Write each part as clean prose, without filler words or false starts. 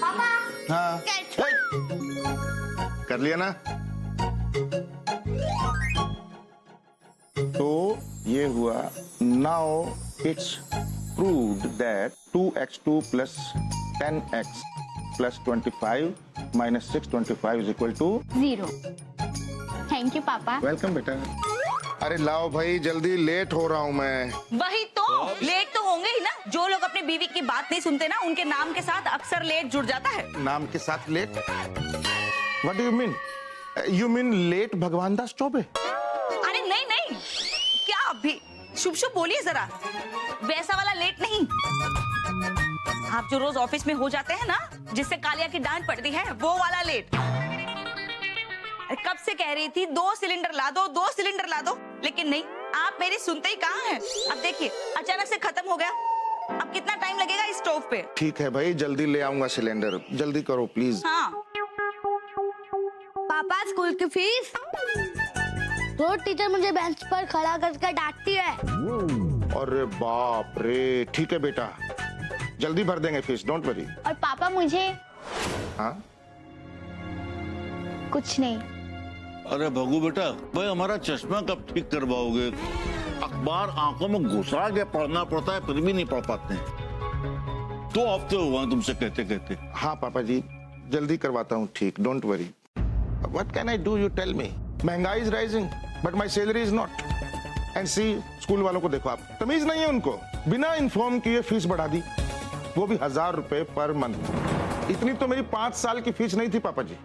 पापा हाँ कर लिया ना। तो ये हुआ now it's proved that 2x2 plus 10x plus 25 minus 625 is equal to 0। Thank you पापा। वेलकम बेटा। अरे लाओ भाई जल्दी, लेट हो रहा हूँ मैं। वही तो, लेट तो होंगे ही ना। जो लोग अपनी बीवी की बात नहीं सुनते ना, उनके नाम के साथ अक्सर लेट जुड़ जाता है। नाम के साथ late? What do you mean? You mean late Bhagwan Das Choubey? अरे नहीं नहीं, क्या अभी शुभ शुभ बोलिए जरा, वैसा वाला लेट नहीं। आप जो रोज ऑफिस में हो जाते हैं ना, जिससे कालिया की डांट पड़ती है, वो वाला लेट। कब से कह रही थी 2 सिलेंडर ला दो, 2 सिलेंडर ला दो, लेकिन नहीं, आप मेरी सुनते ही कहाँ हैं। अब देखिए अचानक से खत्म हो गया, अब कितना टाइम लगेगा इस स्टोव पे। ठीक है भाई, जल्दी ले आऊंगा सिलेंडर, जल्दी करो प्लीज। हाँ। पापा स्कूल की फीस? रोज टीचर मुझे बेंच पर खड़ा करके डांटती है। अरे बाप रे, ठीक है बेटा, जल्दी भर देंगे फीस, डोंट वरी। और पापा मुझे? हाँ कुछ नहीं। अरे भगू बेटा, भाई हमारा चश्मा कब ठीक करवाओगे? अखबार आंखों में घुसा के पढ़ना पड़ता है, फिर भी नहीं पढ़ पाते हैं। 2 हफ्ते हुए हैं तुमसे कहते कहते। हाँ पापा जी, जल्दी करवाता हूँ ठीक, don't worry. What can I do? You tell me. महंगाई is rising, but my salary is not. And see, school वालों को देखो आप, तमीज नहीं है उनको, बिना इन्फॉर्म किए फीस बढ़ा दी, वो भी 1000 रुपए पर मंथ। इतनी तो मेरी 5 साल की फीस नहीं थी पापा जी।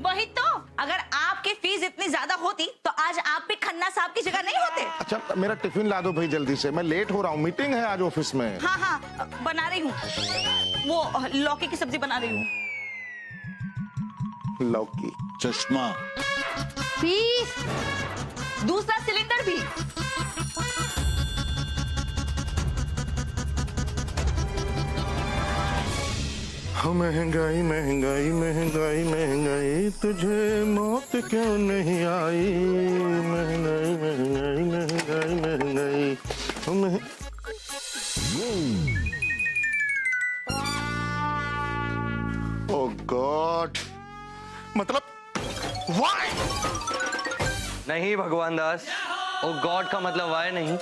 वही तो, अगर आपकी फीस इतनी ज्यादा होती तो आज आप भी खन्ना साहब की जगह नहीं होते। अच्छा मेरा टिफिन ला दो भाई जल्दी से, मैं लेट हो रहा हूँ, मीटिंग है आज ऑफिस में। हाँ हाँ बना रही हूँ, वो लौकी की सब्जी बना रही हूँ। लौकी। चश्मा। फीस? दूसरा सिलेंडर भी। महंगाई महंगाई महंगाई महंगाई, तुझे मौत क्यों नहीं आई? महंगाई महंगाई महंगाई महंगाई ओह गॉड, मतलब व्हाई? नहीं भगवान दास, ओ गॉड का मतलब वाय नहीं,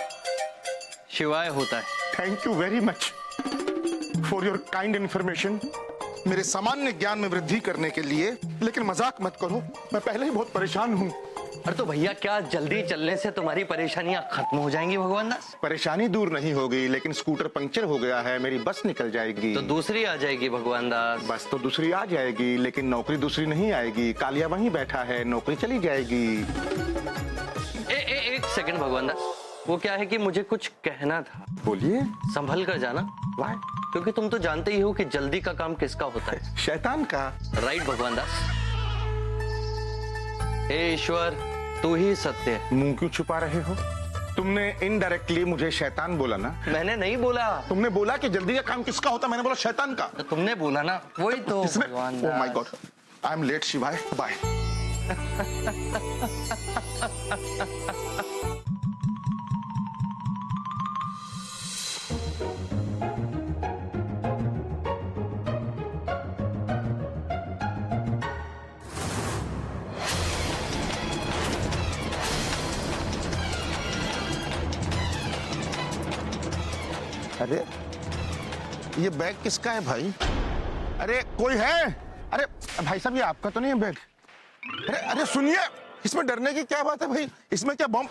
शिवाय होता है। Thank you very much for your kind information, मेरे सामान्य ज्ञान में वृद्धि करने के लिए। लेकिन मजाक मत करो, मैं पहले ही बहुत परेशान हूँ। अरे तो भैया, क्या जल्दी चलने से तुम्हारी परेशानियां खत्म हो जाएंगी भगवान दास? परेशानी दूर नहीं होगी, लेकिन स्कूटर पंक्चर हो गया है, मेरी बस निकल जाएगी। तो दूसरी आ जाएगी भगवान दास। बस तो दूसरी आ जाएगी, लेकिन नौकरी दूसरी नहीं आएगी। कालिया वहीं बैठा है, नौकरी चली जाएगी। एक सेकंड भगवान दास, वो क्या है कि मुझे कुछ कहना था। बोलिए। संभल कर जाना। वाह? क्योंकि तुम तो जानते ही हो कि जल्दी का काम किसका होता है? शैतान का। राइट भगवान दास। हे ईश्वर, तू ही सत्य है। मुंह क्यों छुपा रहे हो? तुमने इनडायरेक्टली मुझे शैतान बोला ना? मैंने नहीं बोला। तुमने बोला कि जल्दी का काम किसका होता, मैंने बोला शैतान का। तो तुमने बोला ना, वही तो Bhagwan Das. Oh my god, I am late Shivaay, bye. अरे ये बैग किसका है भाई? अरे कोई है? अरे भाई साहब, ये आपका तो नहीं है बैग? अरे अरे सुनिए, इसमें डरने की क्या बात है भाई? इसमें क्या बम?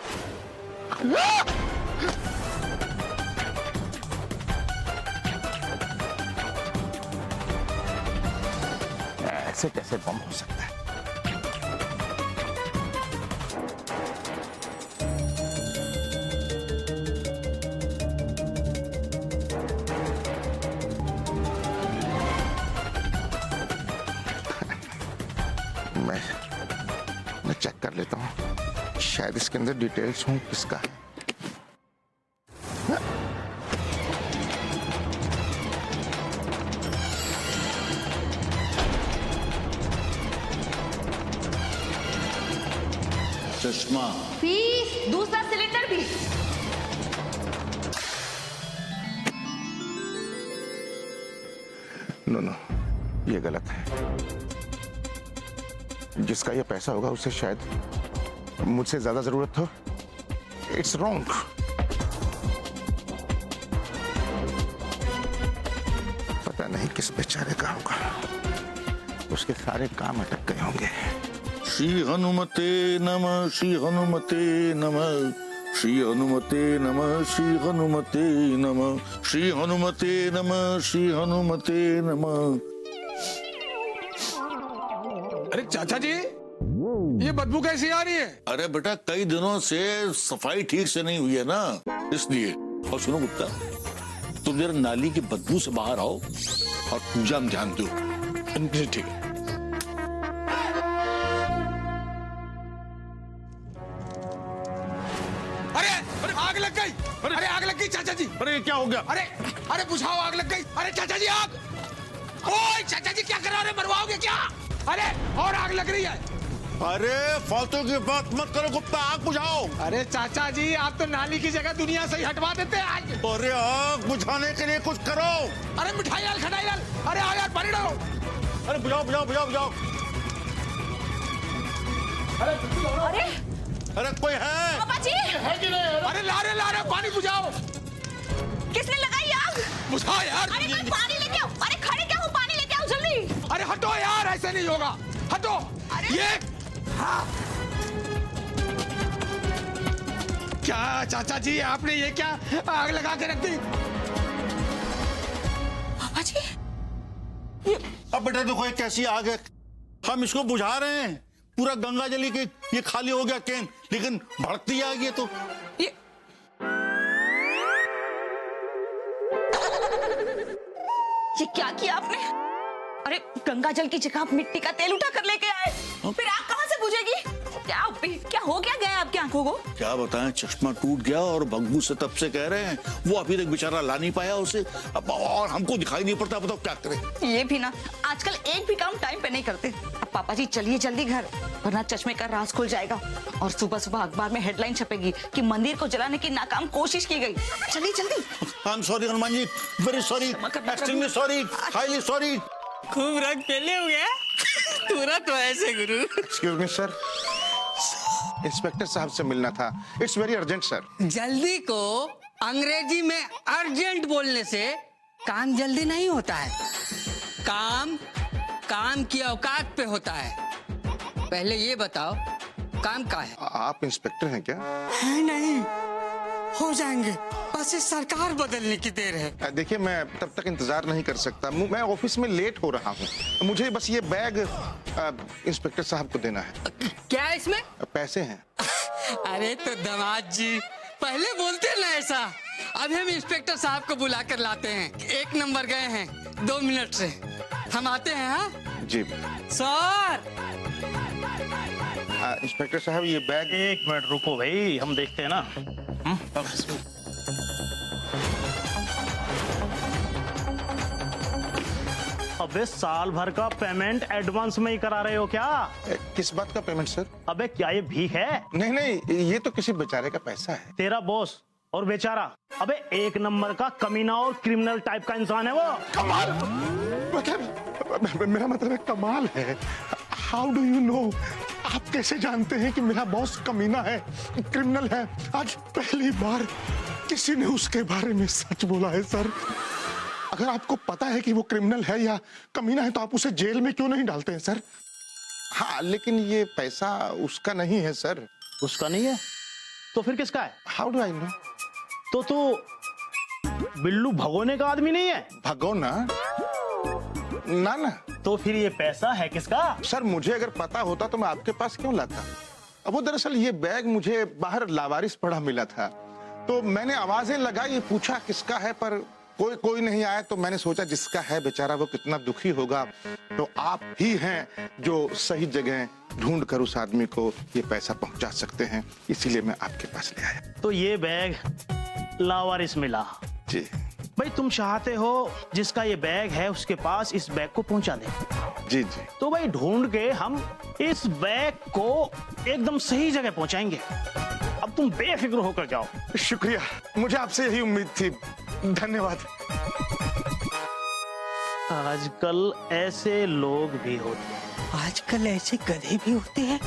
ऐसे कैसे बम हो सकता है? मैं चेक कर लेता हूँ, शायद इसके अंदर डिटेल्स हों किसका है। चश्मा। फीस? दूसरा सिलेंडर भी। नो नो, ये गलत है। जिसका ये पैसा होगा उसे शायद मुझसे ज्यादा जरूरत हो। It's wrong. पता नहीं किस बेचारे का होगा, उसके सारे काम अटक गए होंगे। श्री हनुमते नमः, श्री हनुमते नमः, श्री हनुमते नमः, श्री हनुमते नमः, श्री हनुमते नमः, श्री हनुमते नमः। अरे चाचा जी, ये बदबू कैसी आ रही है? अरे बेटा, कई दिनों से सफाई ठीक से नहीं हुई है ना, इसलिए। और सुनो गुप्ता, तुम जरा नाली की बदबू से बाहर आओ और पूजा में ध्यान दो। ठीक है। अरे अरे आग लग गई! अरे आग लग गई चाचा जी! अरे क्या हो गया? अरे अरे बुझाओ, आग लग गई! अरे चाचा जी आग! ओए चाचा जी, क्या कर रहे हो? मरवाओगे क्या? अरे और आग लग रही है! अरे फालतू की बात मत करो गुप्ता, आग बुझाओ। अरे चाचा जी, आप तो नाली की जगह दुनिया से ही हटवा देते हैं आज। अरे आग बुझाने के लिए कुछ करो। अरे मिठाई लाल, खटाई लाल, अरे आओ यार, पानी डालो। अरे बुझाओ बुझाओ बुझाओ बुझाओ। अरे अरे कोई है? पापा जी, अरे ला रहे पानी बुझाओ। किसने लगाई आग? बुझाओ यार। अरे कोई पानी लेके आओ। अरे खड़े क्या हो, पानी लेके आओ जल्दी। अरे हटो यार, ऐसे नहीं होगा, हटो। ये हाँ। क्या चाचा जी, आपने ये क्या आग लगा के रख दी? पापा जी, अब बेटा देखो, ये कैसी आग है, हम इसको बुझा रहे हैं। पूरा गंगा जली के ये खाली हो गया कैन, लेकिन भड़कती आग ये तो। ये क्या किया आपने? अरे गंगा जल की जगह आप मिट्टी का तेल उठा कर लेके आए, फिर आग कहां से बुझेगी? क्या हो गया आपकी आंखों को? क्या बताएं, चश्मा टूट गया और बग्गू से तब से कह रहे हैं, वो अभी तक बेचारा ला नहीं पाया उसे। अब और हमको दिखाई नहीं पड़ता, बताओ क्या करें। ये भी ना, आजकल एक भी काम टाइम पे नहीं करते। अब पापा जी चलिए जल्दी घर, वरना चश्मे का राज खुल जाएगा और सुबह सुबह अखबार में हेडलाइन छपेगी कि मंदिर को जलाने की नाकाम कोशिश की गई। चलिए जल्दी। I am sorry Hanuman ji, very sorry, extremely sorry, highly sorry. खूब रंग पहले हो गया पूरा तो ऐसे गुरु। एक्सक्यूज मी सर, इंस्पेक्टर साहब से मिलना था। It's very urgent sir. जल्दी को अंग्रेजी में अर्जेंट बोलने से काम जल्दी नहीं होता है। काम काम की औकात पे होता है। पहले ये बताओ, काम का है? आप इंस्पेक्टर हैं क्या? है नहीं, हो जाएंगे, बस इस सरकार बदलने की देर है। देखिए, मैं तब तक इंतजार नहीं कर सकता, मैं ऑफिस में लेट हो रहा हूँ। मुझे बस ये बैग इंस्पेक्टर साहब को देना है। क्या है इसमें? पैसे हैं। अरे तो दामाद जी, पहले बोलते ना ऐसा। अभी हम इंस्पेक्टर साहब को बुला कर लाते हैं, 1 नंबर गए हैं 2 मिनट से। हम आते हैं। हाँ जी सर। इंस्पेक्टर साहब, ये बैग। 1 मिनट रुको भाई, हम देखते हैं ना। अबे साल भर का पेमेंट एडवांस में ही करा रहे हो क्या? किस बात का पेमेंट सर? अबे क्या ये भीख है? नहीं नहीं, ये तो किसी बेचारे का पैसा है। तेरा बॉस और बेचारा? अबे 1 नंबर का कमीना और क्रिमिनल टाइप का इंसान है वो। कमाल, मतलब मेरा मतलब है कमाल है। How do you know? आप कैसे जानते हैं कि मेरा बॉस कमीना है, क्रिमिनल है? आज पहली बार किसी ने उसके बारे में सच बोला है सर। अगर आपको पता है कि वो क्रिमिनल है या कमीना है तो आप उसे जेल में क्यों नहीं डालते हैं सर? हाँ, लेकिन ये पैसा उसका नहीं है सर। उसका नहीं है तो फिर किसका है? How do I know? तो बिल्लू भगोने का आदमी नहीं है? भगोना? ना ना। तो फिर ये पैसा है किसका? सर, मुझे अगर पता होता तो मैं आपके पास क्यों लाता? अब वो दरअसल ये बैग मुझे बाहर लावारिस पड़ा मिला था, तो मैंने आवाजें लगाई, पूछा किसका है, पर कोई नहीं आया। तो मैंने सोचा जिसका है बेचारा वो कितना दुखी होगा, तो आप ही हैं जो सही जगह ढूंढ कर उस आदमी को ये पैसा पहुंचा सकते हैं, इसीलिए मैं आपके पास ले आया। तो ये बैग लावारिस मिला? जी। भाई तुम चाहते हो जिसका ये बैग है उसके पास इस बैग को पहुंचा दे? जी जी। तो भाई ढूंढ के हम इस बैग को एकदम सही जगह पहुंचाएंगे। अब तुम बेफिक्र होकर जाओ। शुक्रिया, मुझे आपसे यही उम्मीद थी। धन्यवाद। आजकल ऐसे लोग भी होते हैं। आजकल ऐसे गधे भी होते हैं।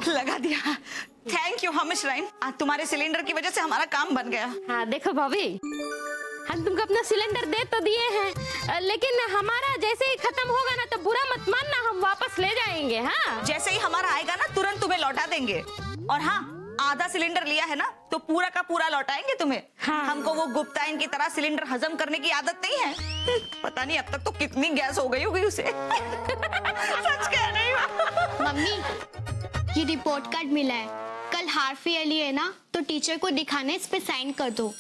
लगा दिया। थैंक यू हमिश राइन, आज तुम्हारे सिलेंडर की वजह से हमारा काम बन गया। हाँ देखो भाभी, हम तुमको अपना सिलेंडर दे तो दिए हैं, लेकिन हमारा जैसे ही खत्म होगा ना तो बुरा मत मानना, हम वापस ले जाएंगे। हाँ जैसे ही हमारा आएगा ना तुरंत तुम्हें लौटा देंगे। और हाँ, आधा सिलेंडर लिया है ना तो पूरा का पूरा लौटाएंगे तुम्हें। हाँ। हमको वो गुप्तायन की तरह सिलेंडर हजम करने की आदत नहीं है। पता नहीं अब तक तो कितनी गैस हो गई होगी उसे। सच कह रही हूँ। मम्मी, ये रिपोर्ट कार्ड मिला है, कल हाफ ईयरली है ना, तो टीचर को दिखाने इस पे साइन कर दो।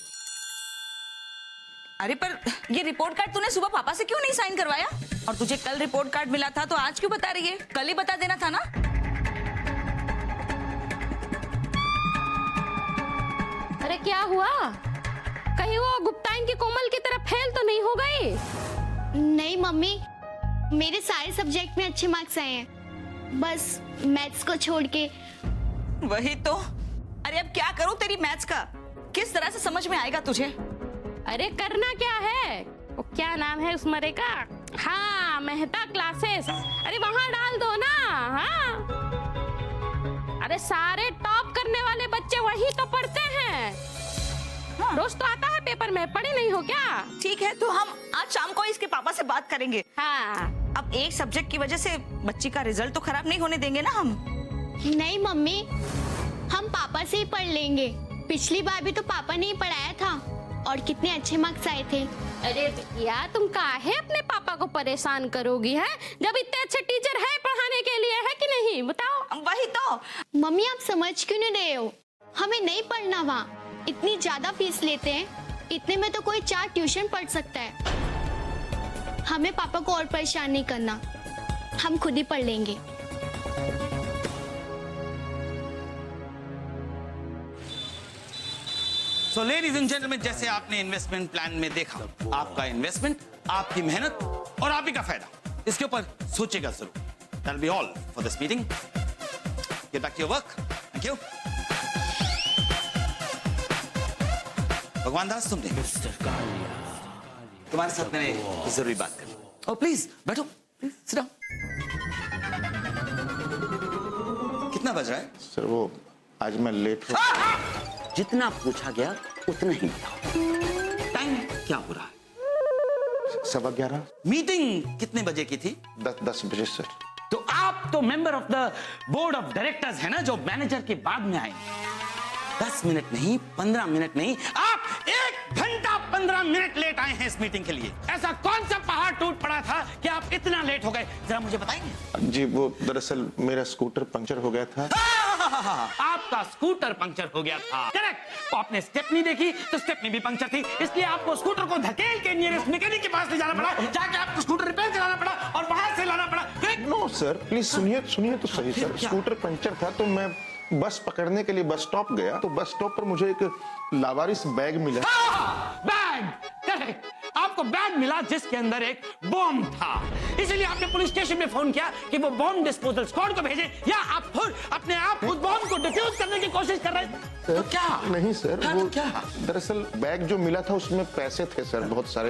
अरे पर ये रिपोर्ट कार्ड तूने सुबह पापा से क्यों नहीं साइन करवाया? और तुझे कल रिपोर्ट कार्ड मिला था तो आज क्यों बता रही है? कल ही बता देना था ना। अरे क्या हुआ, कहीं वो गुप्तायन की कोमल की तरह फेल तो नहीं हो गई? नहीं मम्मी, मेरे सारे सब्जेक्ट में अच्छे मार्क्स आए हैं, बस मैथ्स को छोड़ के। वही तो। अरे अब क्या करूं तेरी मैथ्स का, किस तरह से समझ में आएगा तुझे? अरे करना क्या है, वो क्या नाम है उस मरे का, हाँ मेहता क्लासेस, अरे वहां डाल दो ना। हाँ अरे सारे टॉप करने वाले बच्चे वही तो पढ़ते हैं। हाँ। रोज तो आता है पेपर में, पढ़े नहीं हो क्या? ठीक है, तो हम आज शाम को इसके पापा से बात करेंगे। हाँ अब एक सब्जेक्ट की वजह से बच्ची का रिजल्ट तो खराब नहीं होने देंगे ना हम। नहीं मम्मी, हम पापा से ही पढ़ लेंगे, पिछली बार भी तो पापा ने ही पढ़ाया था और कितने अच्छे मार्क्स आए थे। अरे बिटिया, तुम काहे अपने पापा को परेशान करोगी है, जब इतने अच्छे टीचर है पढ़ाने के लिए, है कि नहीं, बताओ। वही तो। मम्मी आप समझ क्यों नहीं रहे हो, हमें नहीं पढ़ना, वहाँ इतनी ज्यादा फीस लेते हैं, इतने में तो कोई 4 ट्यूशन पढ़ सकता है। हमें पापा को और परेशान नहीं करना, हम खुद ही पढ़ लेंगे। सो लेडीज एंड जेंटलमैन, जैसे आपने इन्वेस्टमेंट प्लान में देखा, आपका इन्वेस्टमेंट, आपकी मेहनत और आप ही का फायदा, इसके ऊपर सोचेगा जरूर। That'll be all for this meeting. Get back to your work. Thank you. भगवान दास, तुमने तुम्हारे साथ मैंने जरूरी बात करनी। ओ प्लीज बैठो, प्लीज सिट डाउन। कितना बज रहा है? सर वो आज मैं लेट हो। जितना पूछा गया उतना ही बताओ। टाइम क्या हो रहा है? 11:15। मीटिंग कितने बजे की थी? 10 बजे सर। तो आप तो member of the board of directors है ना, जो मैनेजर के बाद में आए। 10 मिनट नहीं, 15 मिनट नहीं, आप 1 घंटा 15 मिनट लेट आए हैं इस मीटिंग के लिए। ऐसा कौन सा पहाड़ टूट पड़ा था कि आप इतना लेट हो गए, जरा मुझे बताएंगे? जी वो दरअसल मेरा स्कूटर पंक्चर हो गया था। आपका स्कूटर पंक्चर हो गया था, करेक्ट। तो आपने स्टेपनी देखी तो स्टेपनी भी पंक्चर थी, इसलिए आपको स्कूटर को धकेल के नियरेस्ट मैकेनिक के पास ले जाना पड़ा, जाके आपको स्कूटर रिपेयर कराना पड़ा और वहां से लाना पड़ा। नो सर, प्लीज सुनिए तो सही सर। स्कूटर पंक्चर था तो मैं बस पकड़ने के लिए बस स्टॉप गया, तो बस स्टॉप पर मुझे एक लावारिस बैग मिला। Bag, correct. आपको बैग मिला जिसके अंदर एक बॉम्ब था, इसलिए आपने पुलिस स्टेशन में फोन किया कि वो बॉम्ब डिस्पोजल स्क्वाड को भेजे, या आप खुद अपने आप उस बॉम्ब को डिफ्यूज करने की कोशिश कर रहे थे? तो क्या? नहीं सर, हाँ, वो तो क्या? दरअसल बैग जो मिला था उसमें पैसे थे सर, बहुत सारे।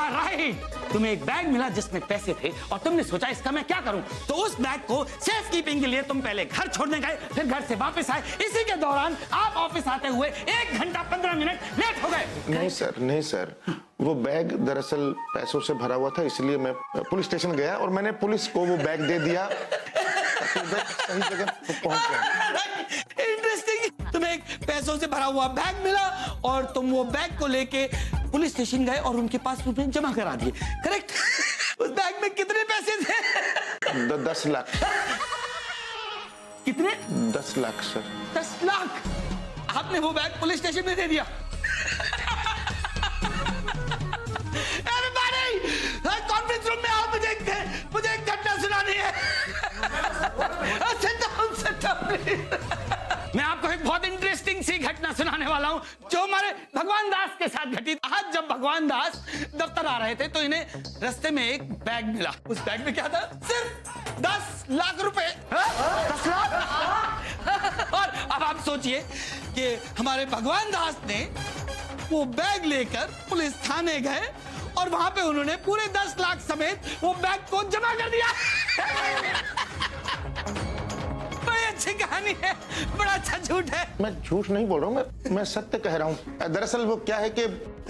राइट, तुम्हें एक बैग मिला जिसमें पैसे थे और तुमने सोचा इसका मैं क्या करूं, तो उस बैग को सेफ कीपिंग के लिए तुम पहले घर छोड़ने गए, फिर घर से वापस आए। इसी के दौरान आप ऑफिस आते हुए 1 घंटा 15 मिनट लेट हो गए। नहीं सर, वो बैग दरअसल पैसों से भरा हुआ था, इसलिए मैं पुलिस स्टेशन गया और मैंने पुलिस को वो बैग दे दिया, सही जगह पहुंच गया। इंटरेस्टिंग, तुम्हें एक पैसों से भरा हुआ बैग मिला और तुम वो बैग को लेके पुलिस स्टेशन गए और उनके पास रुपए जमा करा दिए, करेक्ट? उस बैग में कितने पैसे थे? 10 लाख। कितने? 10 लाख सर। 10 लाख आपने वो बैग पुलिस स्टेशन में दे दिया। कॉन्फ्रेंस रूम में आओ, मुझे एक घटना सुनानी है। Sit down, please. मैं आपको एक बहुत इंटरेस्टिंग सी घटना सुनाने वाला हूँ जो हमारे भगवान दास के साथ घटी। आज जब भगवान दास दफ्तर आ रहे थे तो इन्हें रास्ते में एक बैग मिला। उस बैग में क्या था? सिर्फ 10 लाख रुपए। 10 लाख। और अब आप सोचिए कि हमारे भगवान दास ने वो बैग लेकर पुलिस थाने गए और वहां पे उन्होंने पूरे 10 लाख समेत वो बैग को जमा कर दिया। बड़ी अच्छी कहानी है, बड़ा अच्छा झूठ है। मैं झूठ नहीं बोल रहा हूँ, मैं सत्य कह रहा हूँ। दरअसल वो क्या है कि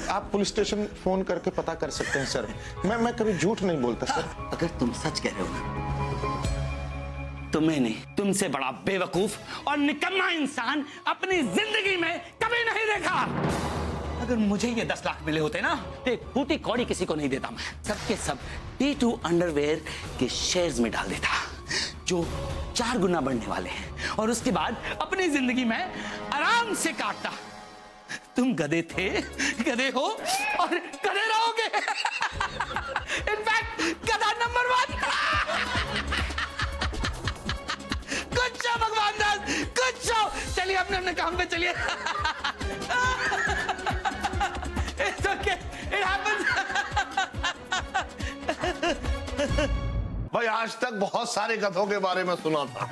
आप पुलिस स्टेशन फोन करके पता कर सकते हैं सर। मैं कभी झूठ नहीं बोलता सर। अगर तुम सच कह रहे हो ना तो मैंने तुमसे बड़ा बेवकूफ और निकम्मा इंसान अपनी जिंदगी में कभी नहीं देखा। अगर मुझे ये 10 लाख मिले होते ना तो एक फूटी कौड़ी किसी को नहीं देता। मैं सबके सब T2 अंडरवेयर के शेयर्स में डाल देता जो 4 गुना बढ़ने वाले हैं और उसके बाद अपनी जिंदगी में आराम से काटता। तुम गधे थे, गधे हो और गधे रहोगे। इनफैक्ट गधा नंबर 1। गुड जॉब भगवान दास, गुड जॉब। चलिए अपने अपने काम पे चलिए। It's okay, it happens. भाई आज तक बहुत सारे गधों के बारे में सुना था,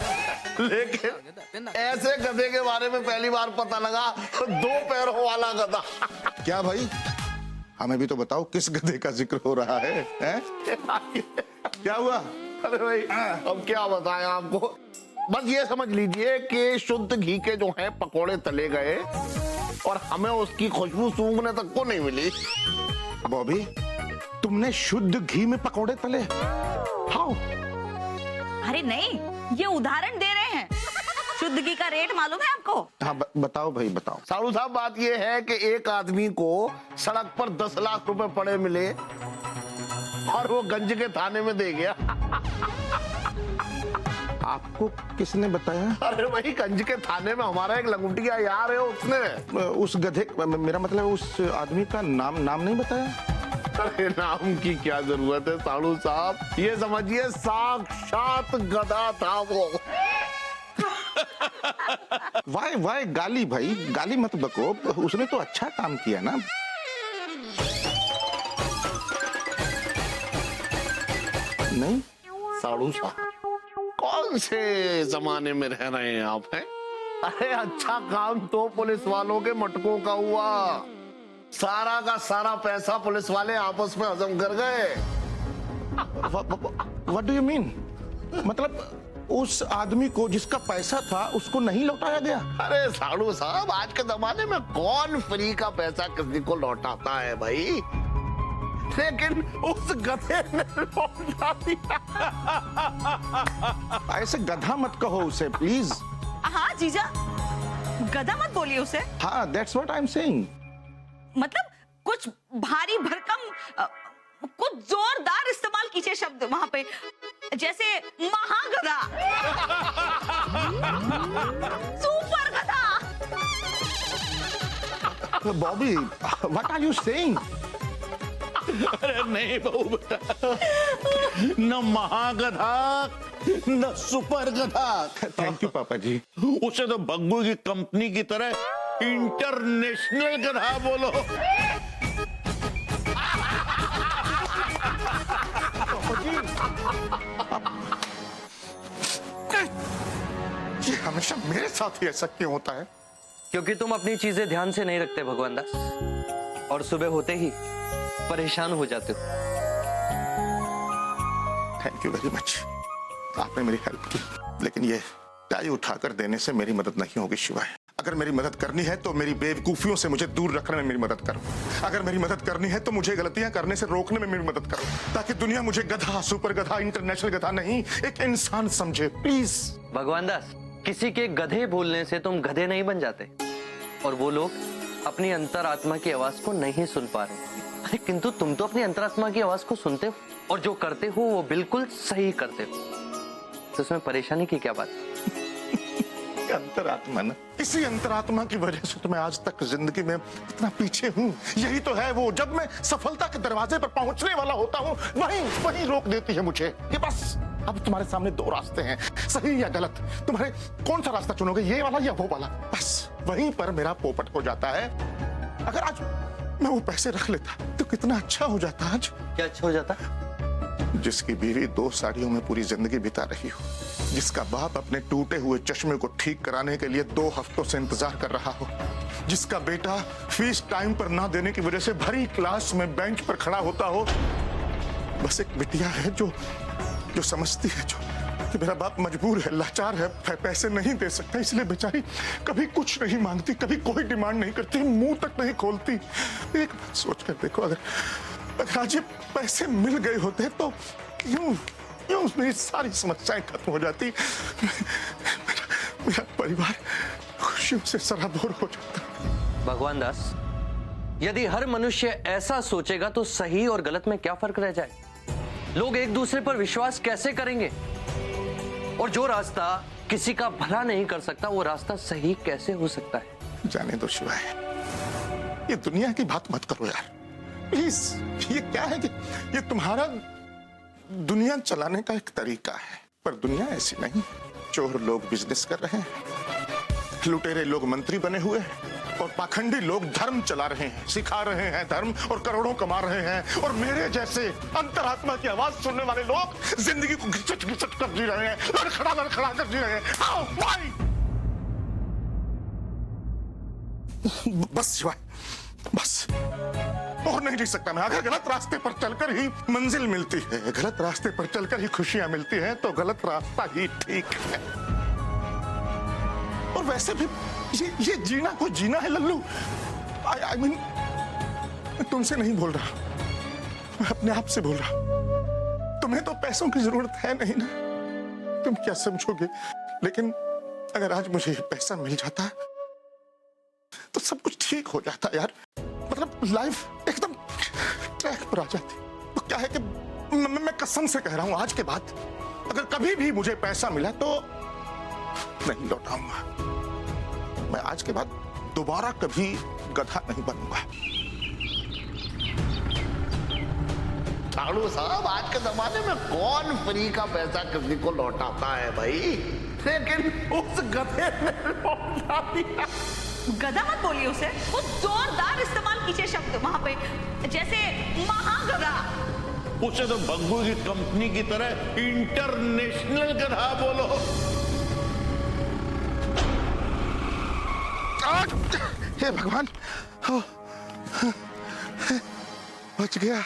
लेकिन ऐसे गधे के बारे में पहली बार पता लगा। 2 पैरों वाला गधा। क्या भाई, हमें भी तो बताओ किस गधे का जिक्र हो रहा है, हैं? क्या हुआ? अरे भाई अब क्या बताएं आपको, बस ये समझ लीजिए कि शुद्ध घी के जो है पकोड़े तले गए और हमें उसकी खुशबू सूंघने तक को नहीं मिली। बॉबी, तुमने शुद्ध घी में पकौड़े तले? हाउ? अरे नहीं, ये उदाहरण दे रहे हैं। शुद्ध घी का रेट मालूम है आपको? हाँ बताओ भाई बताओ। साड़ू साहब, बात ये है कि एक आदमी को सड़क पर 10 लाख रुपए पड़े मिले और वो गंज के थाने में दे गया। आपको किसने बताया? अरे भाई गंज के थाने में हमारा एक लंगोटिया यार है, उसने उस गधे, मेरा मतलब उस आदमी का नाम नहीं बताया? अरे नाम की क्या जरूरत है साड़ू साहब, ये समझिए साक्षात गधा था वो। वाई गाली भाई, गाली मत बको, उसने तो अच्छा काम किया ना। नहीं साड़ू साहब, कौन से जमाने में रह रहे हैं आप हैं? अरे अच्छा काम तो पुलिस वालों के मटकों का हुआ। सारा का सारा पैसा पुलिस वाले आपस में हजम कर गए। What do you mean? मतलब उस आदमी को जिसका पैसा था उसको नहीं लौटाया गया? अरे साड़ू साहब, आज के जमाने में कौन फ्री का पैसा किसी को लौटाता है भाई, लेकिन उस गधे ने लौटा दिया। ऐसे गधा मत कहो उसे प्लीज। हाँ जीजा, गधा मत बोलिए उसे। हाँ, that's what I am saying. मतलब कुछ भारी भरकम, कुछ जोरदार इस्तेमाल कीजिए शब्द वहां पे, जैसे महागधा, सुपर गधा। Bobby, what are you saying? अरे नहीं बहू बेटा, न महागधा न सुपर गधा। थैंक यू पापा जी। उसे तो बग्गू की कंपनी की तरह इंटरनेशनल गधा बोलो। ये हमेशा मेरे साथ ही ऐसा क्यों होता है? क्योंकि तुम अपनी चीजें ध्यान से नहीं रखते भगवान दास, और सुबह होते ही परेशान हो जाते हो। थैंक यू वेरी मच, आपने मेरी हेल्प की, लेकिन ये टाई उठाकर देने से मेरी मदद नहीं होगी शिवाय। अगर मेरी मदद करनी है तो मेरी बेवकूफियों से मुझे दूर रखने में मेरी मदद करो। अगर मेरी मदद करनी है तो मुझे गलतियां करने से रोकने में मेरी मदद करो, ताकि दुनिया मुझे गधा, सुपर गधा, इंटरनेशनल गधा नहीं, एक इंसान समझे, प्लीज। भगवान दास, किसी के गधे बोलने से तुम गधे नहीं बन जाते, और वो लोग अपनी अंतरात्मा की आवाज को नहीं सुन पा रहे। अरे किंतु तुम तो अपनी अंतरात्मा की आवाज को सुनते हो, और जो करते हो वो बिल्कुल सही करते हो, तो उसमें परेशानी की क्या बात? अंतरात्मा ना, इसी अंतरात्मा की वजह से तो मैं आज तक जिंदगी में इतना पीछे हूँ। यही तो है वो, जब मैं सफलता के दरवाजे पर पहुंचने वाला होता हूँ वहीं रोक देती है मुझे। ये बस अब तुम्हारे सामने दो रास्ते हैं, सही या गलत। तुम्हारे कौन सा रास्ता चुनोगे, ये वाला या वो वाला? बस वहीं पर मेरा पोपट हो जाता है। अगर आज मैं वो पैसे रख लेता तो कितना अच्छा हो जाता। आज क्या अच्छा हो जाता? जिसकी बीवी 2 साड़ियों में पूरी जिंदगी बिता रही हो, जिसका बाप अपने टूटे हुए चश्मे को ठीक कराने के लिए 2 हफ्तों से इंतजार कर रहा हो, जिसका बेटा फीस टाइम पर ना देने की वजह से भरी क्लास में बेंच पर खड़ा होता हो। बस एक बिटिया है जो समझती है कि मेरा बाप मजबूर है, लाचार है, पैसे नहीं दे सकता, इसलिए बेचारी कभी कुछ नहीं मांगती, कभी कोई डिमांड नहीं करती, मुंह तक नहीं खोलती। एक बात सोच कर देखो, अगर आज ये पैसे मिल गए होते तो यूं मेरी सारी समस्याएं खत्म हो जाती, मेरा परिवार खुशियों से सराबोर हो जाता। भगवान दास, यदि हर मनुष्य ऐसा सोचेगा तो सही और गलत में क्या फर्क रह जाए? लोग एक दूसरे पर विश्वास कैसे करेंगे? और जो रास्ता किसी का भला नहीं कर सकता, वो रास्ता सही कैसे हो सकता है? जाने दो शिवाय, ये दुनिया की बात मत करो यार, प्लीज। ये क्या है कि ये तुम्हारा दुनिया चलाने का एक तरीका है, पर दुनिया ऐसी नहीं। चोर लोग बिजनेस कर रहे हैं, लुटेरे लोग मंत्री बने हुए हैं, और पाखंडी लोग धर्म चला रहे हैं, सिखा रहे हैं धर्म और करोड़ों कमा रहे हैं। और मेरे जैसे अंतरात्मा की आवाज सुनने वाले लोग जिंदगी को घिसट घिसट कर जी रहे हैं, लड़खड़ा कर जी रहे हैं। How? Why? बस शिवाय, बस और नहीं जी सकता मैं। अगर गलत रास्ते पर चलकर ही मंजिल मिलती है, गलत रास्ते पर चलकर ही खुशियां मिलती हैं, तो गलत रास्ता ही ठीक है। और वैसे भी ये जीना कोई जीना है लल्लू। I mean, मैं तुमसे नहीं बोल रहा, मैं अपने आप से बोल रहा। तुम्हें तो पैसों की जरूरत है नहीं ना, तुम क्या समझोगे? लेकिन अगर आज मुझे पैसा मिल जाता तो सब कुछ ठीक हो जाता यार। मतलब लाइफ एकदम ट्रैक पर आ जाती। तो क्या है कि मैं कसम से कह रहा हूं, आज के बाद अगर कभी भी मुझे पैसा मिला तो नहीं लौटाऊंगा। मैं आज के बाद दोबारा कभी गधा नहीं बनूंगा। साड़ू साहब, आज के जमाने में कौन फ्री का पैसा किसी को लौटाता है भाई? लेकिन उस गधे ने लौटा दिया। गधा मत बोलिए उसे, वो जोरदार इस्तेमाल कीजिए शब्द वहां पे, जैसे महागधा। उसे तो बग्गू की कंपनी की तरह इंटरनेशनल गधा बोलो। हे भगवान, बच गया।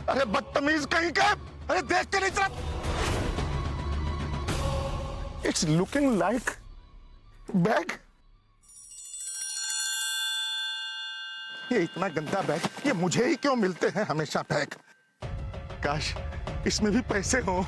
अरे बदतमीज कहीं का, अरे देख के नहीं चला। It's looking like bag. ये इतना गंदा बैग, ये मुझे ही क्यों मिलते हैं हमेशा बैग? काश इसमें भी पैसे हो।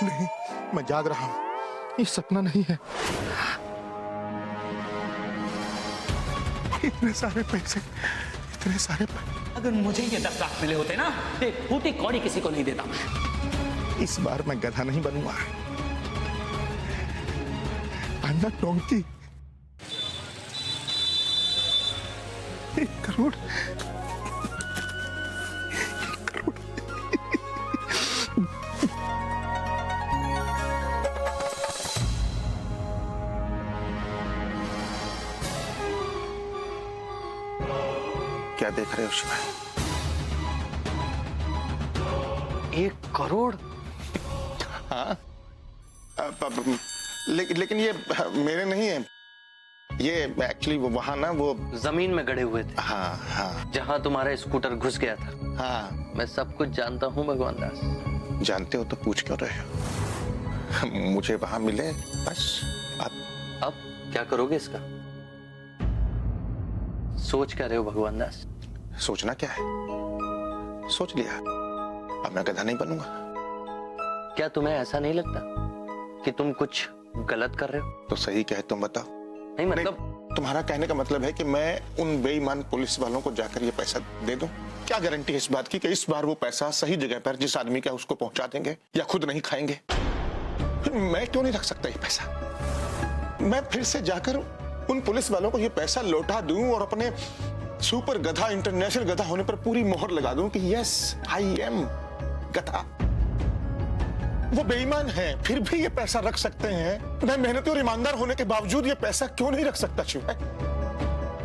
नहीं, मैं जाग रहा हूं, ये सपना नहीं है। इतने सारे पैसे, इतने सारे पैसे। अगर मुझे ये 10 लाख मिले होते ना, तो एक फूटी कौड़ी किसी को नहीं देता मैं। इस बार मैं गधा नहीं बनूंगा। I'm not donkey। 1 crore, 1 crore. क्या देख रहे हो शिवाय? 1 करोड़? हाँ, लेकिन ये मेरे नहीं है, ये एक्चुअली वो वहां ना, वो जमीन में गड़े हुए थे। हाँ हाँ जहां तुम्हारा स्कूटर घुस गया था। हाँ। मैं सब कुछ जानता हूँ भगवान दास। जानते हो तो पूछ क्यों रहे हो? मुझे वहां मिले बस। अब क्या करोगे इसका? सोच क्या रहे हो भगवान दास? सोचना क्या है, सोच लिया। अब मैं गधा नहीं बनूंगा। क्या तुम्हें ऐसा नहीं लगता कि तुम कुछ गलत कर रहे हो? तो सही क्या है तुम बताओ। नहीं मतलब तुम्हारा कहने का मतलब है कि मैं उन बेईमान पुलिस वालों को जाकर ये पैसा दे दूं? क्या गारंटी है इस बात की कि इस बार वो पैसा सही जगह पर जिस आदमी का उसको पहुंचा देंगे या खुद नहीं खाएंगे? फिर मैं क्यों नहीं रख सकता ये पैसा? मैं फिर से जाकर उन पुलिस वालों को ये पैसा लौटा दूं और अपने सुपर गधा, इंटरनेशनल गधा होने पर पूरी मोहर लगा दूं कि यस आई एम गधा। वो बेईमान हैं, फिर भी ये पैसा रख सकते हैं। मैं मेहनती और ईमानदार होने के बावजूद ये पैसा क्यों नहीं रख सकता शिव?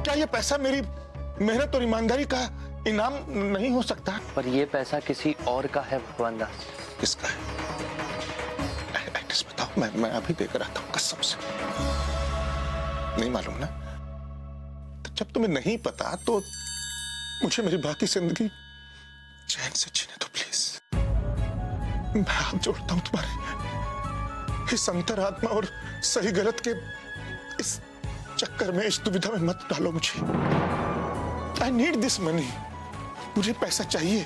क्या ये पैसा मेरी मेहनत और ईमानदारी का इनाम नहीं हो सकता? पर ये पैसा किसी और का है भगवान दास। किसका है? एड्रेस बताओ, मैं अभी देकर आता हूँ कसम से। नहीं मालूम ना? तो जब तुम्हें नहीं पता तो मुझे मेरी बाकी जिंदगी चैन से जीने दो प्लीज। मैं हाथ जोड़ता हूं तुम्हारे। इस अंतरात्मा और सही गलत के इस चक्कर में, इस दुविधा में मत डालो मुझे। I need this money. मुझे पैसा चाहिए।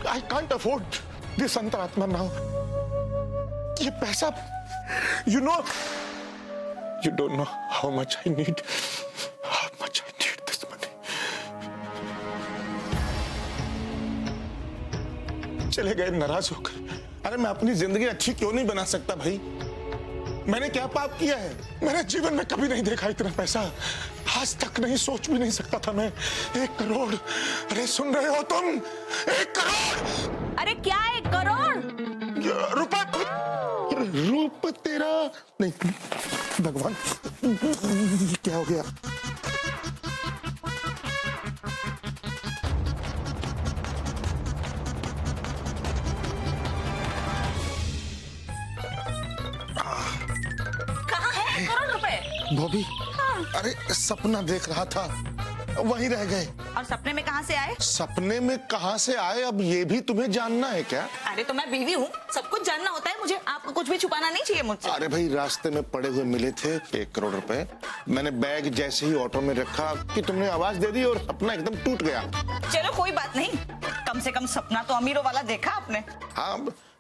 आई कांट अफोर्ड दिस अंतरात्मा नाउ। ये पैसा, you know, you don't know how much I need this money. चले गए नाराज होकर। अरे मैं अपनी जिंदगी अच्छी क्यों नहीं बना सकता भाई? मैंने क्या पाप किया है? मैंने जीवन में कभी नहीं देखा इतना पैसा। आज तक नहीं, सोच भी नहीं सकता था मैं। 1 करोड़। अरे सुन रहे हो तुम? 1 करोड़। अरे क्या 1 करोड़? रुपए रूप तेरा नहीं। भगवान, क्या हो गया? कहाँ है 1 करोड़ रुपए? बॉबी, अरे सपना देख रहा था, वहीं रह गए। और सपने में कहाँ से आए? सपने में कहाँ से आए अब ये भी तुम्हें जानना है क्या? अरे तो मैं बीवी हूँ, सब कुछ जानना होता है मुझे। आपको कुछ भी छुपाना नहीं चाहिए मुझसे। अरे भाई, रास्ते में पड़े हुए मिले थे 1 करोड़ रुपए। मैंने बैग जैसे ही ऑटो में रखा कि तुमने आवाज दे दी और सपना एकदम टूट गया। चलो कोई बात नहीं, कम से कम सपना तो अमीरों वाला देखा आपने। हाँ,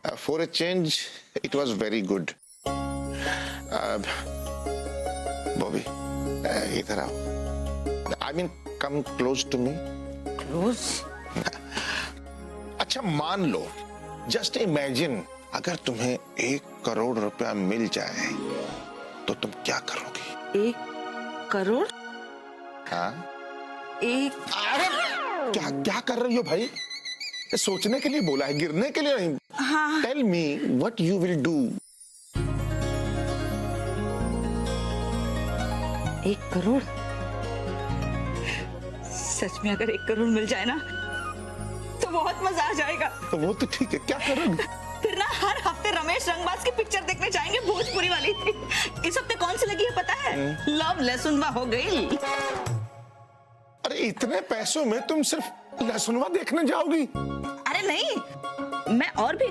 for a change it was very good. Bobby, इधर आओ। I mean come close to me. Close? अच्छा मान लो, जस्ट इमेजिन, अगर तुम्हें 1 करोड़ रुपया मिल जाए तो तुम क्या करोगी? 1 करोड़? हाँ? एक क्या क्या कर रही हो भाई? ये सोचने के लिए बोला है, गिरने के लिए नहीं। हाँ। Tell me what you will do. 1 crore? सच में अगर 1 करोड़ मिल जाए ना तो बहुत मजा आ जाएगा। तो वो तो ठीक है, क्या करोगे? फिर ना हर हफ्ते रमेश रंगबाज की पिक्चर देखने जाएंगे, भोजपुरी वाली। इस हफ्ते कौन सी लगी है पता है? लव लहसुनवा हो गई। अरे इतने पैसों में तुम सिर्फ लहसुनवा देखने जाओगी? अरे नहीं, मैं और भी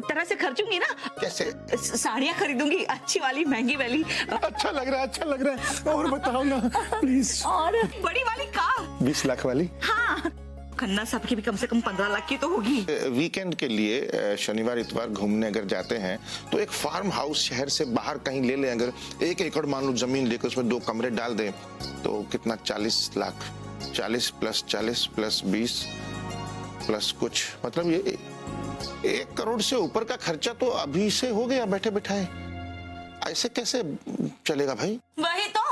तरह से खर्चूंगी ना। कैसे? साड़ियाँ खरीदूंगी, अच्छी वाली, महंगी वाली। अच्छा लग रहा है, अच्छा लग रहा है। और बताओ ना प्लीज। और बड़ी वाली कार। 20 लाख वाली? हाँ, खन्ना साहब की भी कम से कम 15 लाख की तो होगी। वीकेंड के लिए शनिवार इतवार घूमने अगर जाते हैं तो एक फार्म हाउस शहर से बाहर कहीं ले लें। अगर 1 एकड़ मान लो जमीन लेकर उसमें 2 कमरे डाल दें तो कितना? 40 लाख। 40 प्लस 40 प्लस 20 प्लस कुछ, मतलब ये 1 करोड़ से ऊपर का खर्चा तो अभी से हो गया बैठे बैठाए। ऐसे कैसे चलेगा भाई? वही तो,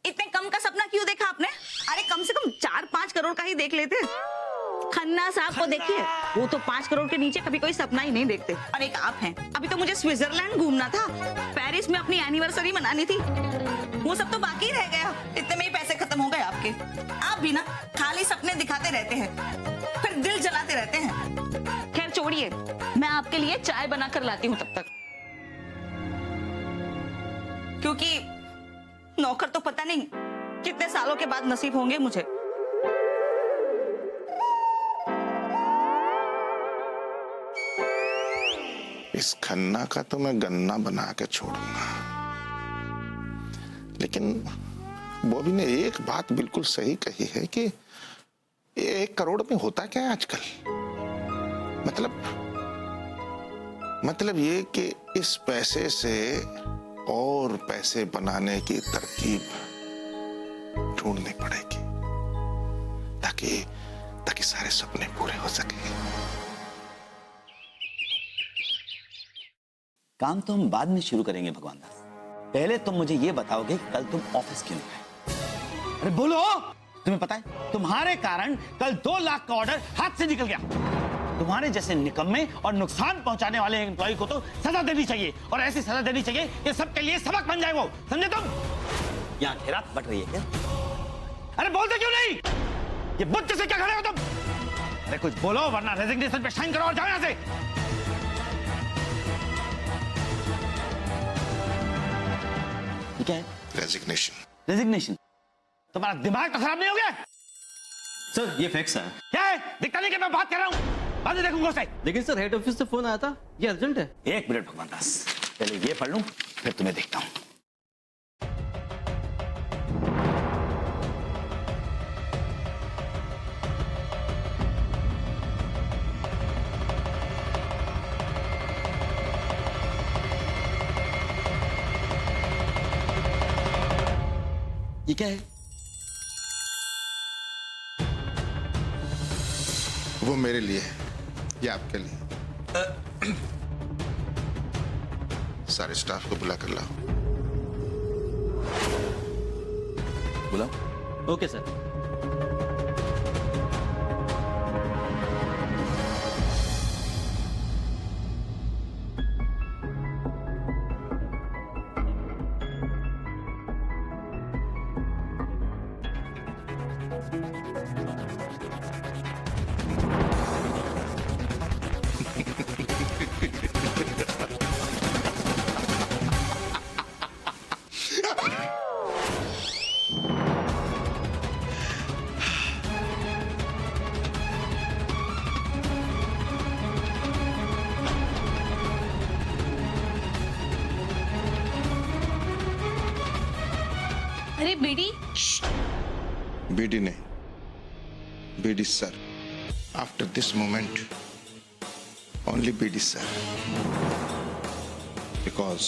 इतने कम का सपना क्यों देखा आपने? अरे कम से कम 4-5 करोड़ का ही देख लेते। खन्ना साहब को देखिए, वो तो 5 करोड़ के नीचे कभी कोई सपना ही नहीं देखते। और एक आप हैं, अभी तो मुझे स्विट्जरलैंड घूमना था, पेरिस में अपनी एनिवर्सरी मनानी थी, वो सब तो बाकी रह गया। इतने में ही पैसे खत्म हो गए आपके। आप भी ना खाली सपने दिखाते रहते हैं, फिर दिल जलाते रहते हैं। खैर छोड़िए, मैं आपके लिए चाय बना कर लाती हूँ तब तक, क्योंकि नौकर तो पता नहीं कितने सालों के बाद नसीब होंगे मुझे। इस खन्ना का तो मैं गन्ना बना के छोड़ूंगा। लेकिन बॉबी ने एक बात बिल्कुल सही कही है कि 1 करोड़ में होता क्या है आजकल। मतलब ये कि इस पैसे से और पैसे बनाने की तरकीब ढूंढनी पड़ेगी ताकि सारे सपने पूरे हो सके। काम तो हम बाद में शुरू करेंगे भगवान दास, पहले तुम मुझे ये बताओगे कि कल तुम ऑफिस क्यों नहीं आए? अरे बोलो, तुम्हें पता है तुम्हारे कारण कल 2 लाख का ऑर्डर हाथ से निकल गया। तुम्हारे जैसे निकम्मे और नुकसान पहुंचाने वाले एम्प्लॉय को तो सजा देनी चाहिए, और ऐसी सजा देनी चाहिए कि सबके लिए सबक बन जाए वो, समझे तुम? यहाँ खैरात बट रही है क्या? अरे बोलते क्यों नहीं? ये बुद्ध से क्या खड़े हो तुम? अरे कुछ बोलो वरना रेजिग्नेशन पे साइन करो और जाओ यहाँ से। ये क्या है? रेजिग्नेशन। रेजिग्नेशन? तुम्हारा दिमाग तो खराब नहीं हो गया? सर ये फैक्स है। क्या है? दिखता नहीं कि मैं बात कर रहा हूँ, बाद में देखूंगा उसे। लेकिन सर हेड ऑफिस से फोन आया था, ये अर्जेंट है। 1 मिनट भगवान दास, पहले ये पढ़ लूं फिर तुम्हें देखता हूं। ये क्या है? वो मेरे लिए है, ये आपके लिए। सारे स्टाफ को बुला कर लाओ। बुलाओ। Okay sir. अरे बीडी, बीडी नहीं, BD sir. After this moment only BD sir, because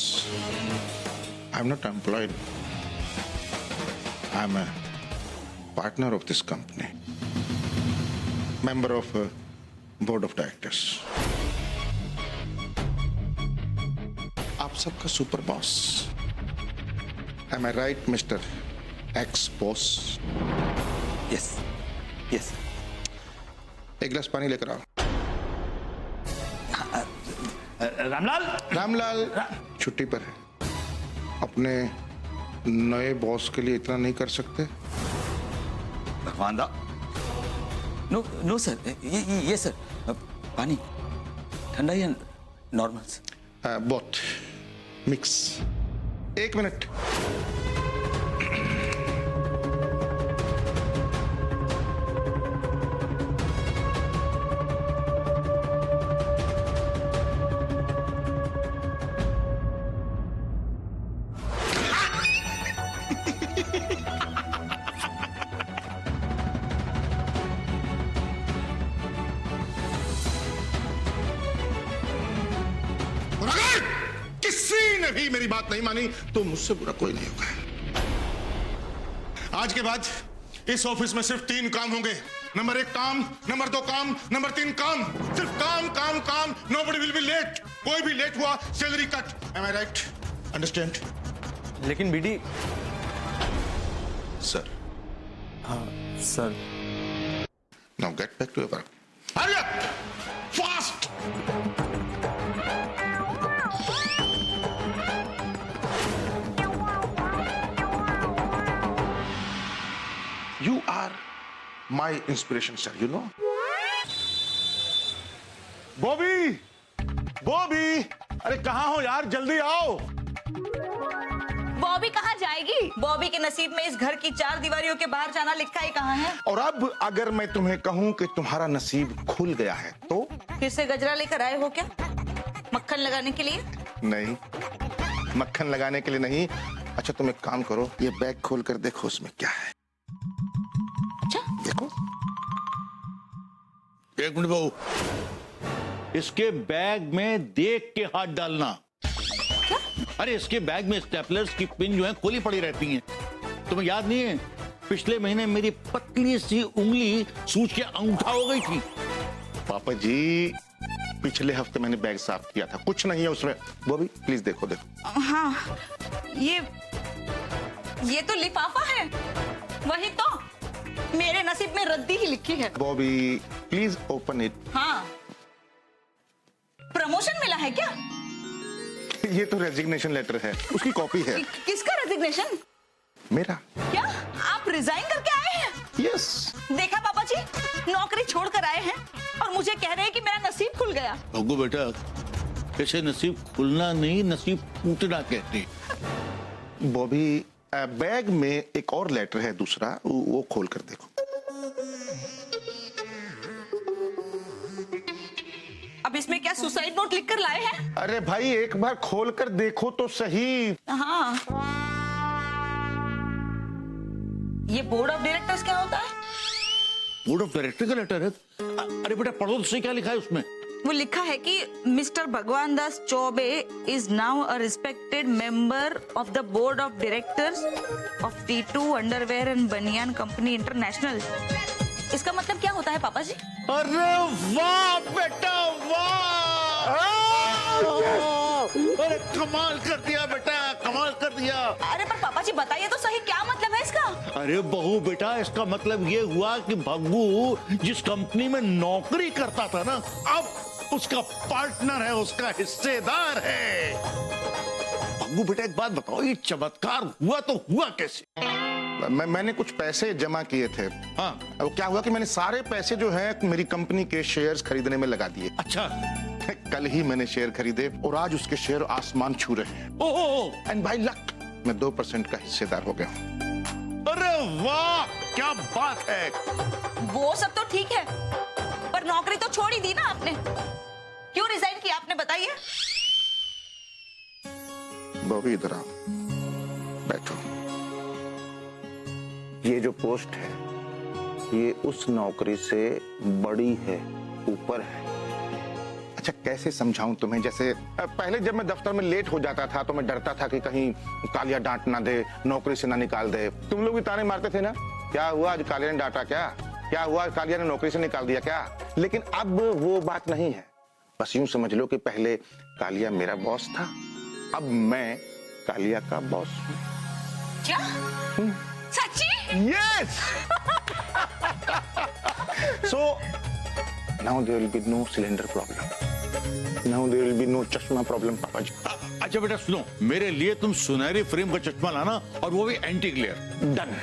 I am not employed, I am a partner of this company, member of a board of directors. आप सबका super boss. Am I right, Mr. Ex-boss? Yes yes. एक गिलास पानी लेकर आओ। रामलाल, रामलाल छुट्टी पर है, अपने नए बॉस के लिए इतना नहीं कर सकते? भगवान दा, नो नो सर, ये सर, पानी ठंडा या नॉर्मल? Both mix. 1 मिनट। और अगर किसी ने भी मेरी बात नहीं मानी तो मुझसे बुरा कोई नहीं होगा। आज के बाद इस ऑफिस में सिर्फ 3 काम होंगे। नंबर 1 काम, नंबर 2 काम, नंबर 3 काम। सिर्फ काम काम काम। Nobody will be late. कोई भी लेट हुआ salary cut. Am I right? Understand? लेकिन बीडी। सर। हाँ sir. Now get back to your work. Hurry up! Fast! You are my inspiration, sir, you know? Bobby, Bobby, अरे कहाँ हो यार, जल्दी आओ। बॉबी कहाँ जाएगी? बॉबी के नसीब में इस घर की 4 दीवारियों के बाहर जाना लिखा ही कहाँ है? और अब अगर मैं तुम्हें कहूं कि तुम्हारा नसीब खुल गया है तो? फिर से गजरा लेकर आए हो क्या? मक्खन लगाने के लिए? नहीं, मक्खन लगाने के लिए नहीं। अच्छा तुम एक काम करो, ये बैग खोल कर देखो उसमें क्या है। देखो। 1 मिनट बाबू, इसके बैग में देख के हाथ डालना। अरे इसके बैग में स्टेपलर्स की पिन जो है खुली पड़ी रहती हैं। तुम्हें याद नहीं है पिछले महीने मेरी पतली सी उंगली सूज के अंगूठा हो गई थी। पापा जी पिछले हफ्ते मैंने बैग साफ किया था, कुछ नहीं है उसमें। वो भी प्लीज देखो देखो। हाँ ये तो लिफाफा है। वही तो मेरे नसीब में रद्दी ही लिखी है। Bobby please open it. हाँ प्रमोशन मिला है क्या? ये तो रेजिग्नेशन लेटर है, उसकी कॉपी है। किसका रेजिग्नेशन? मेरा। क्या आप रिजाइन करके आए हैं? यस। देखा पापा जी, नौकरी छोड़कर आए हैं और मुझे कह रहे हैं कि मेरा नसीब खुल गया। भग्गू बेटा कैसे नसीब खुलना नहीं नसीब टूटना कहते। बॉबी बैग में एक और लेटर है दूसरा, वो खोल कर देखो। अब इसमें क्या सुसाइड नोट लिखकर लाए हैं? अरे भाई एक बार खोल कर देखो तो सही। हाँ ये बोर्ड ऑफ डायरेक्टर्स क्या होता है? बोर्ड ऑफ डायरेक्टर का लेटर है। अरे बेटा पढ़ो तो सही क्या लिखा है उसमें। वो लिखा है कि mister Bhagwan Das Chaubey is now a respected member of the board of directors of T2 underwear and baniyan company international. इसका मतलब क्या होता है पापा जी? अरे वाह बेटा वाह, अरे कमाल कर दिया बेटा, कमाल कर दिया। अरे पर पापा जी बताइए तो सही क्या मतलब है इसका? अरे बहू बेटा इसका मतलब ये हुआ कि भग्गू जिस कंपनी में नौकरी करता था ना अब उसका पार्टनर है, उसका हिस्सेदार है। भग्गू बेटा एक बात बताओ, ये चमत्कार हुआ तो हुआ कैसे? मैंने कुछ पैसे जमा किए थे। हाँ अब क्या हुआ कि मैंने सारे पैसे जो है मेरी कंपनी के शेयर्स खरीदने में लगा दिए। अच्छा कल ही मैंने शेयर खरीदे और आज उसके शेयर आसमान छू रहे हैं। ओह एंड बाय लक मैं 2% का हिस्सेदार हो गया हूं। अरे वाह क्या बात है। वो सब तो ठीक है पर नौकरी तो छोड़ ही दी ना आपने। क्यों रिजाइन किया आपने बताइए? बॉबी इधर आओ, बैठो। ये जो पोस्ट है ये उस नौकरी से बड़ी है, ऊपर है। अच्छा कैसे समझाऊं तुम्हें, जैसे पहले जब मैं दफ्तर में लेट हो जाता था तो मैं डरता था कि कहीं कालिया डांट ना दे, नौकरी से ना निकाल दे। तुम लोग भी ताने मारते थे ना, क्या हुआ आज कालिया ने डांटा क्या, क्या हुआ कालिया ने नौकरी से निकाल दिया क्या। लेकिन अब वो बात नहीं है। बस यूं समझ लो कि पहले कालिया मेरा बॉस था, अब मैं कालिया का बॉस हूं। क्या सच्ची? Yes! So now there will be no cylinder problem. Now there will be no चश्मा problem, पापा जी। अच्छा बेटा सुनो, मेरे लिए तुम सुनहरी फ्रेम का चश्मा लाना और वो भी anti glare. Done.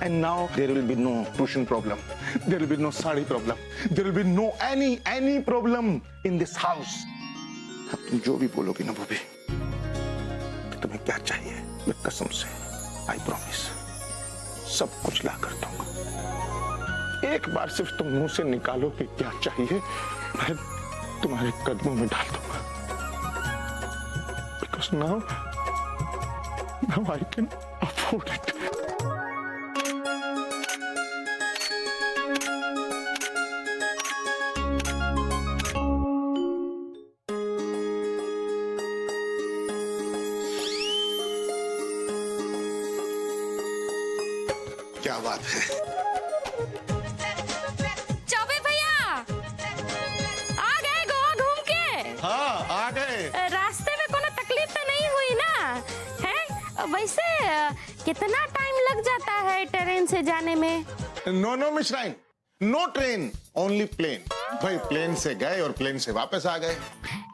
And now there will be no tuition problem. There will be no sari problem. There will be no any problem in this house. अब तुम जो भी बोलोगी ना वो भी, तुम्हें क्या चाहिए मैं कसम से I promise सब कुछ ला कर दूंगा। एक बार सिर्फ तुम मुंह से निकालो कि क्या चाहिए, मैं तुम्हारे कदमों में डाल दूंगा। Because now I can afford it. क्या बात है। चौबे भैया आ गए गोवा घूम के? हाँ आ गए। रास्ते में कोनो तकलीफ तो नहीं हुई ना? है वैसे कितना टाइम लग जाता है ट्रेन से जाने में? No Mishrain, no train only plane. भाई प्लेन से गए और प्लेन से वापस आ गए।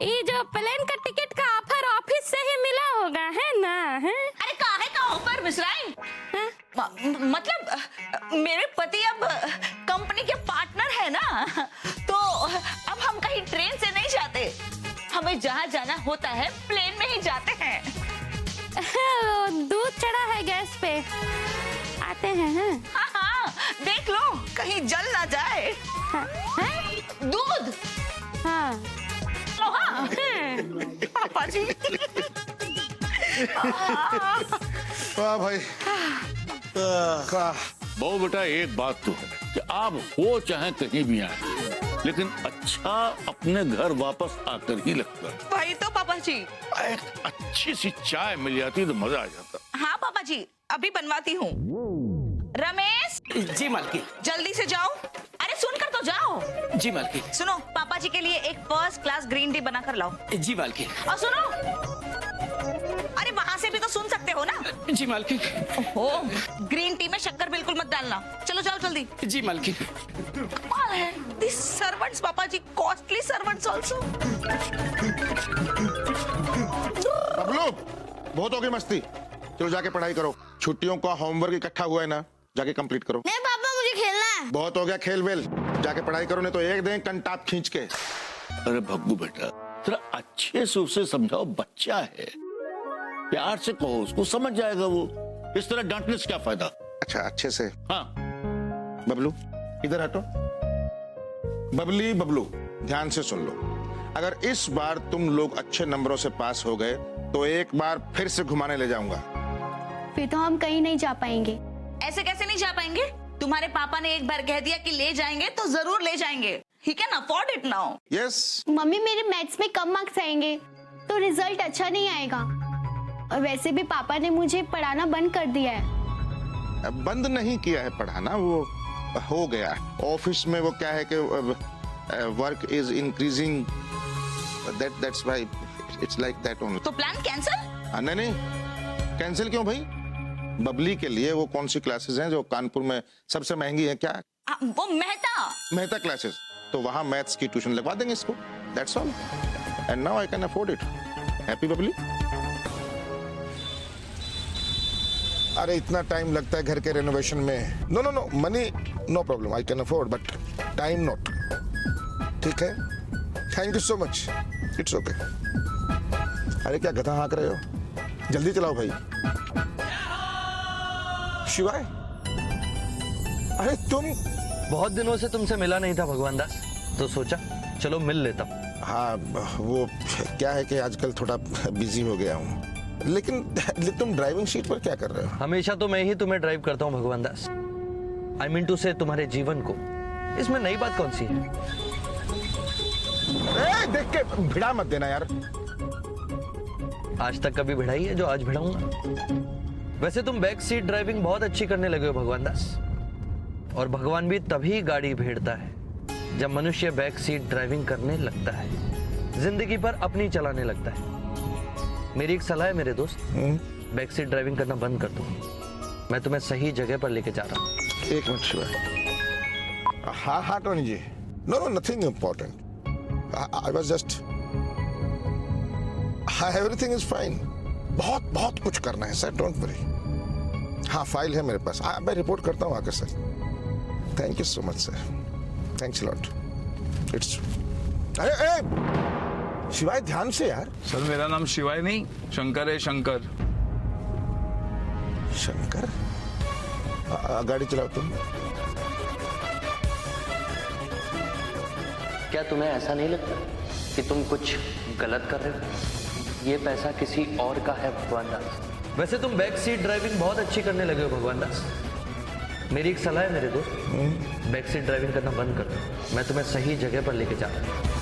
ये जो प्लेन का टिकट का ऑफर ऑफिस से ही मिला होगा है ना? है अरे काहे का ऑफर मिश्राइन? मतलब मेरे पति अब कंपनी के पार्टनर है ना, तो अब हम कहीं ट्रेन से नहीं जाते। हमें जहाँ जाना होता है प्लेन में ही जाते हैं। दूध चढ़ा है गैस पे, आते हैं। हाँ हाँ देख लो कहीं जल ना जाए। हैं? दूध हाँ लो हाँ। पापा जी वाह भाई। बहु बेटा एक बात तो है कि आप हो चाहे कहीं भी आए लेकिन अच्छा अपने घर वापस आकर ही लगता है। वही तो पापा जी। एक अच्छी सी चाय मिल जाती तो मजा आ जाता। हाँ पापा जी, अभी बनवाती हूँ। रमेश, जी मालकिन। जल्दी से जाओ। अरे सुनकर तो जाओ। जी मालकिन। सुनो, पापा जी के लिए एक फर्स्ट क्लास ग्रीन टी बना कर लाओ। जी मालकिन। और सुनो, अरे वहाँ से भी तो सुन सकते हो ना। जी मालकिन। ओहो, ग्रीन टी में शक्कर बिल्कुल मत डालना। चलो जाओ जल्दी। जी मालकिन। कमाल है, दिस सर्वेंट्स पापा जी, कॉस्टली सर्वेंट्स आल्सो। बबलू, बहुत हो गई मस्ती, चलो जाके पढ़ाई करो। छुट्टियों का होमवर्क इकट्ठा हुआ है ना, जाके कंप्लीट करो। नहीं पापा, मुझे खेलना है। बहुत हो गया खेल वेल, जाके पढ़ाई करो, नहीं तो एक दिन कंटाप खींच के। अरे भग्गू बेटा, तेरा अच्छे से उसे समझाओ, बच्चा है, प्यार से कहो, उसको समझ जाएगा वो। इस तरह डांटने से क्या फायदा। अच्छा, अच्छे से। हाँ बबलू इधर हटो। बबली बबलू, ध्यान से सुन लो, अगर इस बार तुम लोग अच्छे नंबरों से पास हो गए तो एक बार फिर से घुमाने ले जाऊंगा। फिर तो हम कहीं नहीं जा पाएंगे। ऐसे कैसे नहीं जा पाएंगे? तुम्हारे पापा ने एक बार कह दिया कि ले जाएंगे तो जरूर ले जाएंगे। He can afford it now. Yes. Mummy, मेरे मैथ्स में कम मार्क्स आएंगे तो रिजल्ट अच्छा नहीं आएगा। और वैसे भी पापा ने मुझे पढ़ाना बंद कर दिया है। बंद नहीं किया है पढ़ाना, वो हो गया। ऑफिस में वो क्या है कि work is increasing, that's why it's like that only. तो प्लान कैंसिल? नहीं, कैंसिल क्यों भाई? बबली के लिए वो कौन सी क्लासेस हैं जो कानपुर में सबसे महंगी है? क्या वो मेहता क्लासेस, तो वहां मैथ्स की ट्यूशन लगवा देंगे इसको, that's all. And now I can afford it. Happy Bubbly? अरे इतना टाइम लगता है घर के रेनोवेशन में। No no no, money no problem, I can afford, but time not. ठीक है, thank you so much, it's okay. अरे क्या गधा हाँक रहे हो, जल्दी चलाओ भाई। शिवाय, अरे तुम। बहुत दिनों से तुमसे मिला नहीं था भगवान दास, तो सोचा चलो मिल लेता हूं। हाँ, वो क्या है कि आजकल थोड़ा बिजी हो गया हूँ। लेकिन तुम ड्राइविंग सीट पर क्या कर रहे हो? हमेशा तो मैं ही तुम्हें ड्राइव करता हूँ भगवान दास। आई मीन टू से तुम्हारे जीवन को। इसमें नई बात कौन सी है? देख के भिड़ा मत देना यार। आज तक कभी भिड़ाई है जो आज भिड़ाऊंगा? वैसे तुम बैक सीट ड्राइविंग बहुत अच्छी करने लगे हो भगवान दास। और भगवान भी तभी गाड़ी भेड़ता है जब मनुष्य बैक सीट ड्राइविंग करने लगता है, जिंदगी पर अपनी चलाने लगता है। मेरी एक सलाह है मेरे दोस्त, बैक सीट ड्राइविंग करना बंद कर दो। मैं तुम्हें सही जगह पर लेके जा रहा हूँ। एक मिनट शिवाय। हाँ Tony ji, no nothing important, I was just, everything is fine. बहुत कुछ करना है सर, डोंट वरी। हाँ, फाइल है मेरे पास, मैं रिपोर्ट करता हूँ आकर sir. Thank you so much sir, thanks lot. It's अरे शिवाय ध्यान से यार। सर मेरा नाम शिवाय नहीं, शंकर है, शंकर। शंकर? गाड़ी चलाओ तुम। क्या तुम्हें ऐसा नहीं लगता कि तुम कुछ गलत कर रहे हो? ये पैसा किसी और का है भगवान दास। वैसे तुम बैक सीट ड्राइविंग बहुत अच्छी करने लगे हो भगवान दास। मेरी एक सलाह है मेरे दोस्त, बैक सीट ड्राइविंग करना बंद कर दो। मैं तुम्हें सही जगह पर लेके जा रहा हूँ।